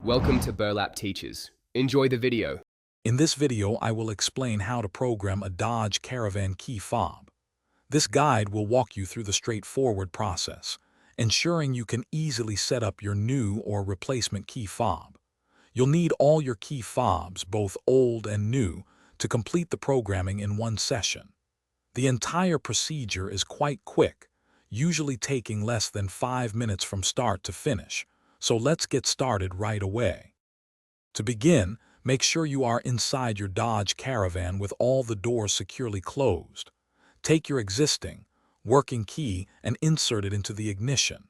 Welcome to Burlap Teachers. Enjoy the video. In this video, I will explain how to program a Dodge Caravan key fob. This guide will walk you through the straightforward process, ensuring you can easily set up your new or replacement key fob. You'll need all your key fobs, both old and new, to complete the programming in one session. The entire procedure is quite quick, usually taking less than 5 minutes from start to finish, so let's get started right away. To begin, make sure you are inside your Dodge Caravan with all the doors securely closed. Take your existing, working key and insert it into the ignition.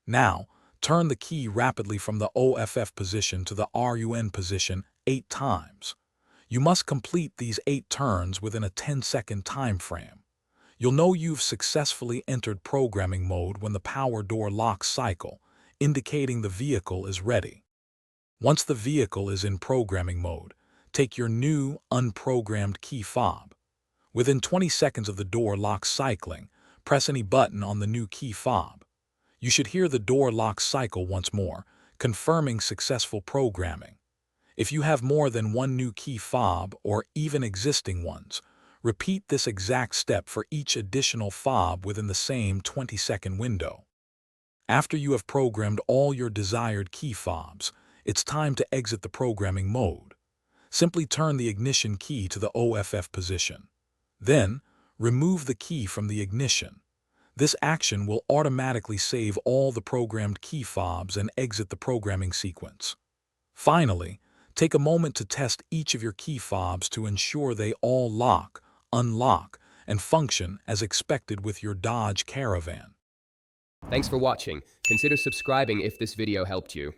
Now, turn the key rapidly from the OFF position to the RUN position 8 times. You must complete these 8 turns within a 10-second time frame. You'll know you've successfully entered programming mode when the power door locks cycle, indicating the vehicle is ready. Once the vehicle is in programming mode, take your new, unprogrammed key fob. Within 20 seconds of the door lock cycling, press any button on the new key fob. You should hear the door lock cycle once more, confirming successful programming. If you have more than one new key fob or even existing ones, repeat this exact step for each additional fob within the same 20-second window. After you have programmed all your desired key fobs, it's time to exit the programming mode. Simply turn the ignition key to the OFF position. Then, remove the key from the ignition. This action will automatically save all the programmed key fobs and exit the programming sequence. Finally, take a moment to test each of your key fobs to ensure they all lock, unlock, and function as expected with your Dodge Caravan. Thanks for watching. Consider subscribing if this video helped you.